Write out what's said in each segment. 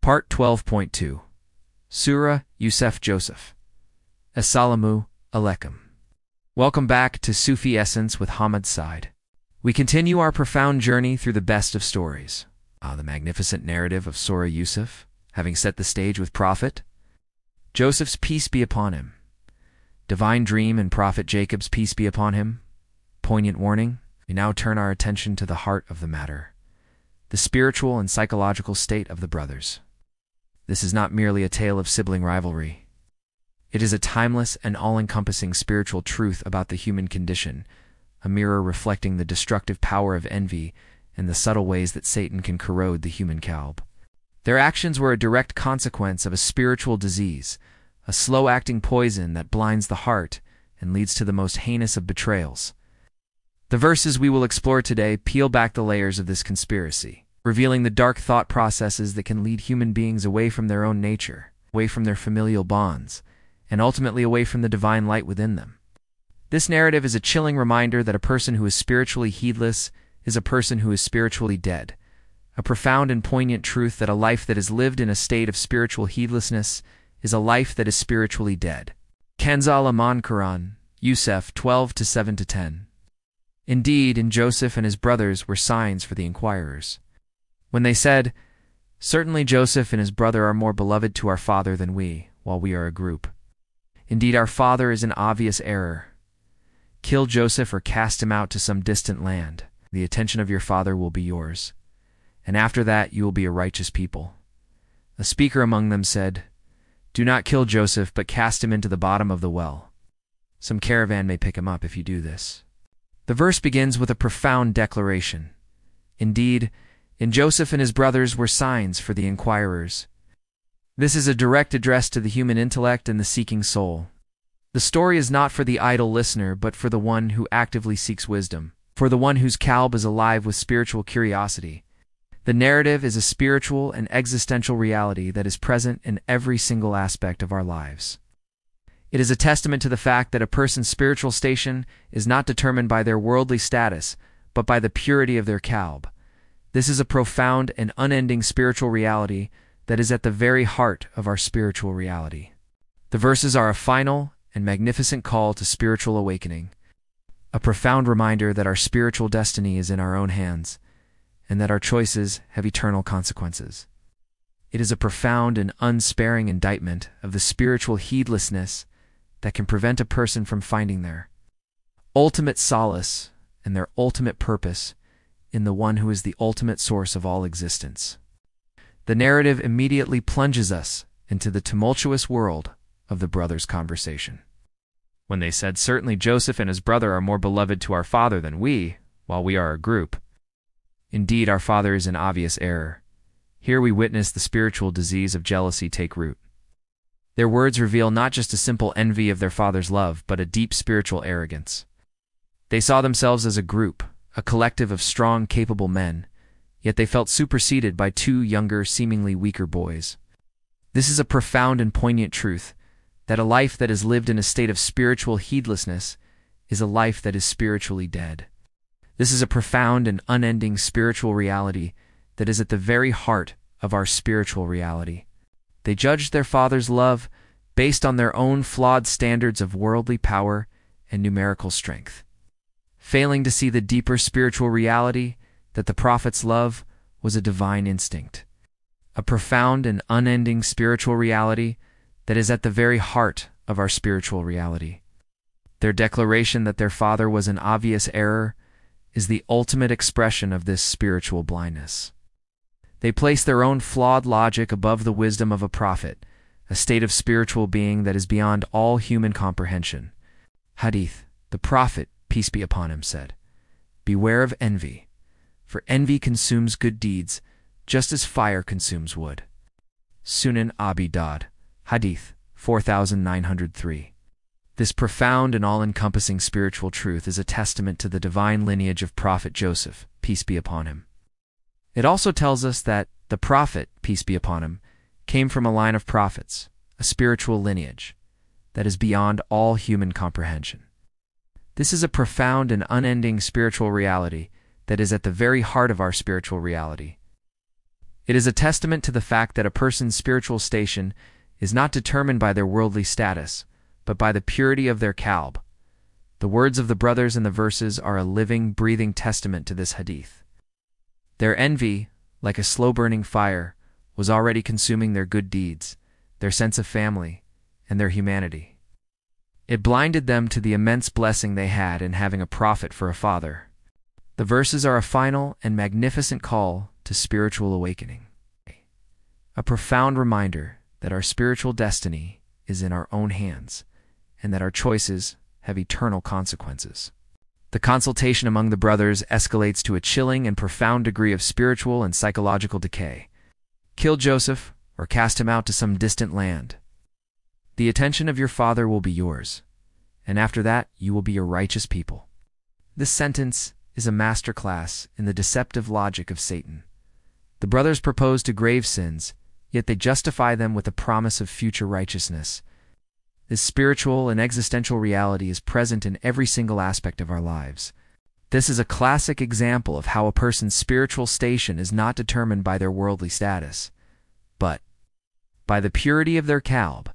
Part 12.2 Surah Yusuf Joseph. Assalamu alaikum. Welcome back to Sufi Essence with Hammad Syed. We continue our profound journey through the best of stories. The magnificent narrative of Surah Yusuf, having set the stage with Prophet Joseph's peace be upon him. Divine dream and Prophet Jacob's peace be upon him. Poignant warning. We now turn our attention to the heart of the matter, the spiritual and psychological state of the brothers. This is not merely a tale of sibling rivalry. It is a timeless and all-encompassing spiritual truth about the human condition, a mirror reflecting the destructive power of envy and the subtle ways that Satan can corrode the human Qalb. Their actions were a direct consequence of a spiritual disease, a slow-acting poison that blinds the heart and leads to the most heinous of betrayals. The verses we will explore today peel back the layers of this conspiracy, revealing the dark thought processes that can lead human beings away from their own nature, away from their familial bonds, and ultimately away from the divine light within them. This narrative is a chilling reminder that a person who is spiritually heedless is a person who is spiritually dead, a profound and poignant truth that a life that is lived in a state of spiritual heedlessness is a life that is spiritually dead. Kanzal Aman Quran, Yusuf 12-7-10. Indeed, in Joseph and his brothers were signs for the inquirers. When they said, "Certainly Joseph and his brother are more beloved to our father than we, while we are a group. Indeed, our father is in obvious error. Kill Joseph or cast him out to some distant land. The attention of your father will be yours, and after that you will be a righteous people." A speaker among them said, "Do not kill Joseph, but cast him into the bottom of the well. Some caravan may pick him up if you do this." The verse begins with a profound declaration. Indeed, in Joseph and his brothers were signs for the inquirers. This is a direct address to the human intellect and the seeking soul. The story is not for the idle listener, but for the one who actively seeks wisdom, for the one whose Qalb is alive with spiritual curiosity. The narrative is a spiritual and existential reality that is present in every single aspect of our lives. It is a testament to the fact that a person's spiritual station is not determined by their worldly status, but by the purity of their Qalb. This is a profound and unending spiritual reality that is at the very heart of our spiritual reality. The verses are a final and magnificent call to spiritual awakening, a profound reminder that our spiritual destiny is in our own hands, and that our choices have eternal consequences. It is a profound and unsparing indictment of the spiritual heedlessness that can prevent a person from finding their ultimate solace and their ultimate purpose in the one who is the ultimate source of all existence. The narrative immediately plunges us into the tumultuous world of the brothers' conversation. When they said, "Certainly Joseph and his brother are more beloved to our father than we, while we are a group. Indeed, our father is in obvious error." Here we witness the spiritual disease of jealousy take root. Their words reveal not just a simple envy of their father's love, but a deep spiritual arrogance. They saw themselves as a group, a collective of strong, capable men, yet they felt superseded by two younger, seemingly weaker boys. This is a profound and poignant truth, that a life that is lived in a state of spiritual heedlessness is a life that is spiritually dead. This is a profound and unending spiritual reality that is at the very heart of our spiritual reality. They judged their father's love based on their own flawed standards of worldly power and numerical strength, failing to see the deeper spiritual reality that the prophet's love was a divine instinct, a profound and unending spiritual reality that is at the very heart of our spiritual reality. Their declaration that their father was in obvious error is the ultimate expression of this spiritual blindness. They place their own flawed logic above the wisdom of a prophet, a state of spiritual being that is beyond all human comprehension. Hadith, the prophet, peace be upon him, said, "Beware of envy, for envy consumes good deeds, just as fire consumes wood." Sunan Abi Dawud, Hadith 4903. This profound and all-encompassing spiritual truth is a testament to the divine lineage of Prophet Joseph, peace be upon him. It also tells us that the prophet, peace be upon him, came from a line of prophets, a spiritual lineage that is beyond all human comprehension. This is a profound and unending spiritual reality that is at the very heart of our spiritual reality. It is a testament to the fact that a person's spiritual station is not determined by their worldly status, but by the purity of their qalb. The words of the brothers in the verses are a living, breathing testament to this hadith. Their envy, like a slow-burning fire, was already consuming their good deeds, their sense of family, and their humanity. It blinded them to the immense blessing they had in having a prophet for a father. The verses are a final and magnificent call to spiritual awakening. A profound reminder that our spiritual destiny is in our own hands, and that our choices have eternal consequences. The consultation among the brothers escalates to a chilling and profound degree of spiritual and psychological decay. Kill Joseph, or cast him out to some distant land. The attention of your father will be yours, and after that you will be a righteous people. This sentence is a masterclass in the deceptive logic of Satan. The brothers propose to grave sins, yet they justify them with the promise of future righteousness. This spiritual and existential reality is present in every single aspect of our lives. This is a classic example of how a person's spiritual station is not determined by their worldly status, but by the purity of their qalb.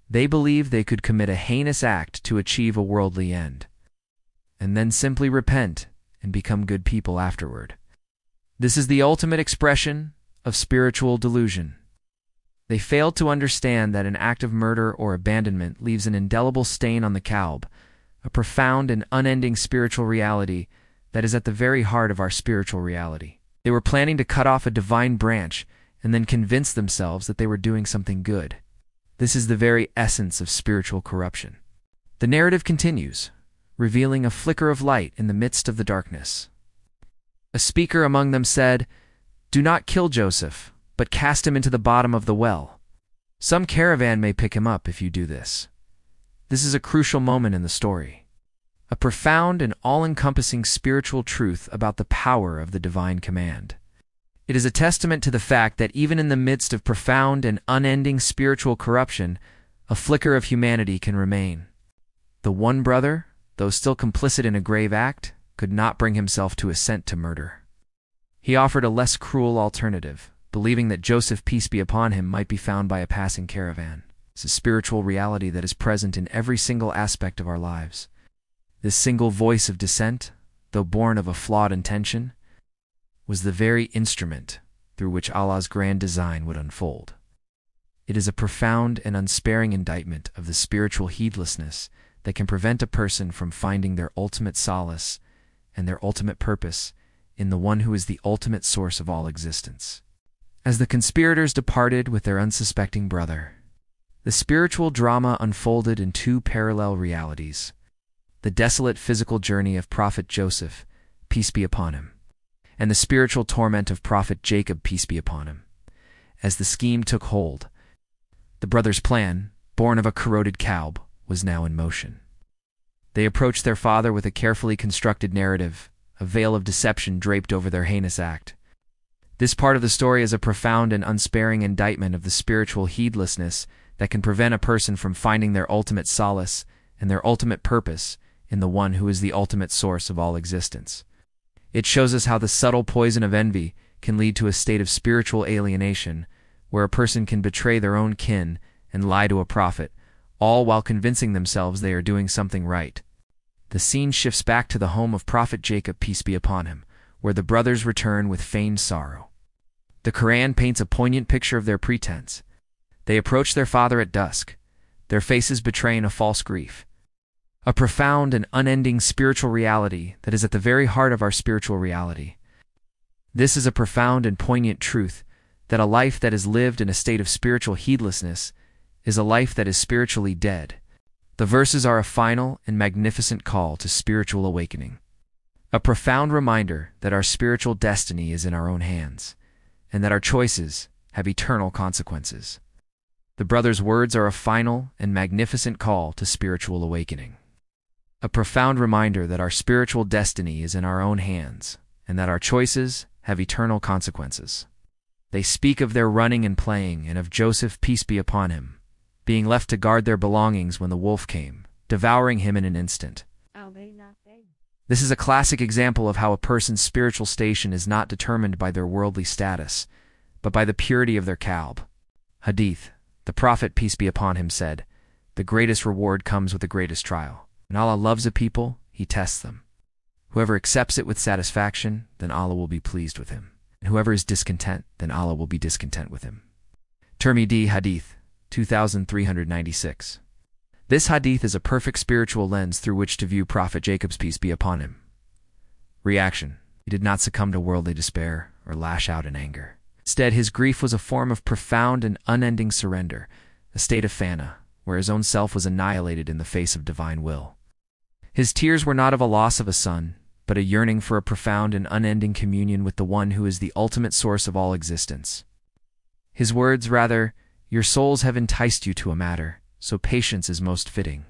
They believe they could commit a heinous act to achieve a worldly end, and then simply repent and become good people afterward. This is the ultimate expression of spiritual delusion. They failed to understand that an act of murder or abandonment leaves an indelible stain on the qalb, a profound and unending spiritual reality that is at the very heart of our spiritual reality. They were planning to cut off a divine branch and then convince themselves that they were doing something good. This is the very essence of spiritual corruption. The narrative continues, revealing a flicker of light in the midst of the darkness. A speaker among them said, "Do not kill Joseph, but cast him into the bottom of the well. Some caravan may pick him up if you do this." This is a crucial moment in the story, a profound and all-encompassing spiritual truth about the power of the divine command. It is a testament to the fact that even in the midst of profound and unending spiritual corruption, a flicker of humanity can remain. The one brother, though still complicit in a grave act, could not bring himself to assent to murder. He offered a less cruel alternative, believing that Joseph, peace be upon him, might be found by a passing caravan. It's a spiritual reality that is present in every single aspect of our lives. This single voice of dissent, though born of a flawed intention, was the very instrument through which Allah's grand design would unfold. It is a profound and unsparing indictment of the spiritual heedlessness that can prevent a person from finding their ultimate solace and their ultimate purpose in the one who is the ultimate source of all existence. As the conspirators departed with their unsuspecting brother, the spiritual drama unfolded in two parallel realities: the desolate physical journey of Prophet Joseph, peace be upon him, and the spiritual torment of Prophet Jacob, peace be upon him. As the scheme took hold, the brothers' plan, born of a corroded qalb, was now in motion. They approached their father with a carefully constructed narrative, a veil of deception draped over their heinous act. This part of the story is a profound and unsparing indictment of the spiritual heedlessness that can prevent a person from finding their ultimate solace and their ultimate purpose in the one who is the ultimate source of all existence. It shows us how the subtle poison of envy can lead to a state of spiritual alienation, where a person can betray their own kin and lie to a prophet, all while convincing themselves they are doing something right. The scene shifts back to the home of Prophet Jacob, peace be upon him, where the brothers return with feigned sorrow. The Quran paints a poignant picture of their pretense. They approach their father at dusk, their faces betraying a false grief. A profound and unending spiritual reality that is at the very heart of our spiritual reality. This is a profound and poignant truth, that a life that is lived in a state of spiritual heedlessness is a life that is spiritually dead. The verses are a final and magnificent call to spiritual awakening, a profound reminder that our spiritual destiny is in our own hands, and that our choices have eternal consequences. The brothers' words are a final and magnificent call to spiritual awakening, a profound reminder that our spiritual destiny is in our own hands, and that our choices have eternal consequences. They speak of their running and playing, and of Joseph, peace be upon him, being left to guard their belongings when the wolf came, devouring him in an instant. This is a classic example of how a person's spiritual station is not determined by their worldly status, but by the purity of their Qalb. Hadith, the Prophet, peace be upon him, said, "The greatest reward comes with the greatest trial. When Allah loves a people, He tests them. Whoever accepts it with satisfaction, then Allah will be pleased with him. And whoever is discontent, then Allah will be discontent with him." Tirmidhi Hadith 2396. This hadith is a perfect spiritual lens through which to view Prophet Jacob's peace be upon him. Reaction: he did not succumb to worldly despair or lash out in anger. Instead, his grief was a form of profound and unending surrender, a state of fana, where his own self was annihilated in the face of divine will. His tears were not of a loss of a son, but a yearning for a profound and unending communion with the one who is the ultimate source of all existence. His words, rather, "Your souls have enticed you to a matter, so patience is most fitting.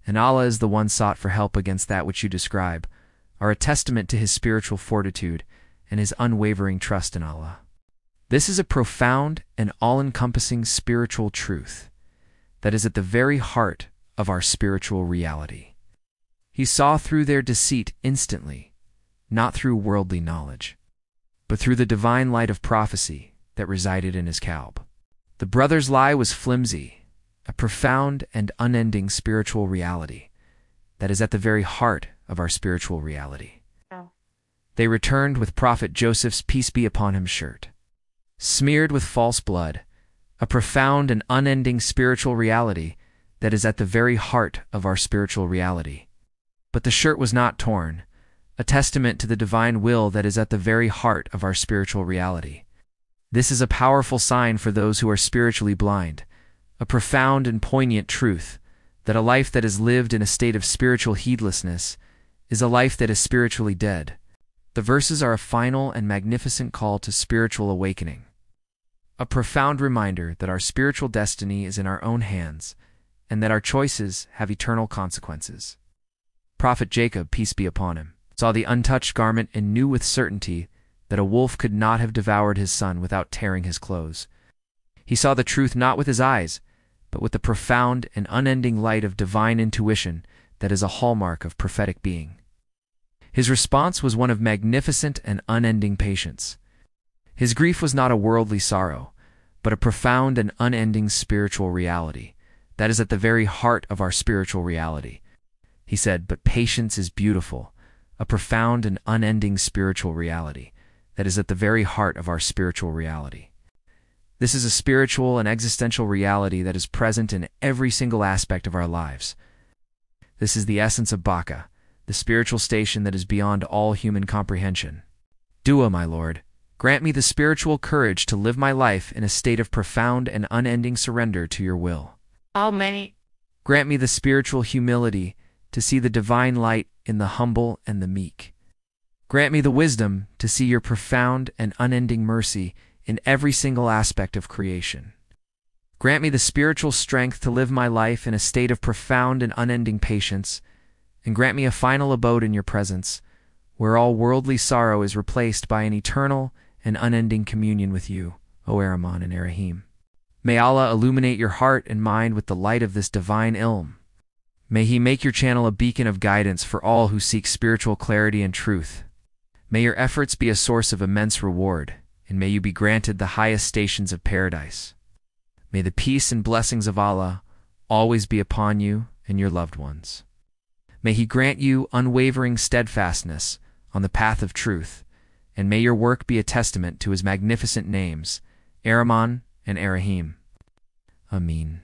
And Allah is the one sought for help against that which you describe," are a testament to his spiritual fortitude and his unwavering trust in Allah. This is a profound and all-encompassing spiritual truth that is at the very heart of our spiritual reality. He saw through their deceit instantly, not through worldly knowledge, but through the divine light of prophecy that resided in his Qalb. The brother's lie was flimsy, a profound and unending spiritual reality that is at the very heart of our spiritual reality. They returned with Prophet Joseph's peace be upon him shirt, smeared with false blood, a profound and unending spiritual reality that is at the very heart of our spiritual reality. But the shirt was not torn, a testament to the divine will that is at the very heart of our spiritual reality. This is a powerful sign for those who are spiritually blind, a profound and poignant truth that a life that is lived in a state of spiritual heedlessness is a life that is spiritually dead. The verses are a final and magnificent call to spiritual awakening, a profound reminder that our spiritual destiny is in our own hands and that our choices have eternal consequences. Prophet Jacob, peace be upon him, saw the untouched garment and knew with certainty that a wolf could not have devoured his son without tearing his clothes. He saw the truth not with his eyes, but with the profound and unending light of divine intuition that is a hallmark of prophetic being. His response was one of magnificent and unending patience. His grief was not a worldly sorrow, but a profound and unending spiritual reality that is at the very heart of our spiritual reality. He said, "But patience is beautiful," a profound and unending spiritual reality that is at the very heart of our spiritual reality. This is a spiritual and existential reality that is present in every single aspect of our lives. This is the essence of Baka, the spiritual station that is beyond all human comprehension. Dua, my Lord, grant me the spiritual courage to live my life in a state of profound and unending surrender to your will. Amen. Grant me the spiritual humility to see the divine light in the humble and the meek. Grant me the wisdom to see your profound and unending mercy in every single aspect of creation. Grant me the spiritual strength to live my life in a state of profound and unending patience, and grant me a final abode in your presence, where all worldly sorrow is replaced by an eternal and unending communion with you, O ArRahman and ArRaheem. May Allah illuminate your heart and mind with the light of this divine ilm. May He make your channel a beacon of guidance for all who seek spiritual clarity and truth. May your efforts be a source of immense reward, and may you be granted the highest stations of paradise. May the peace and blessings of Allah always be upon you and your loved ones. May He grant you unwavering steadfastness on the path of truth, and may your work be a testament to His magnificent names, ArRahman and ArRaheem. Amin.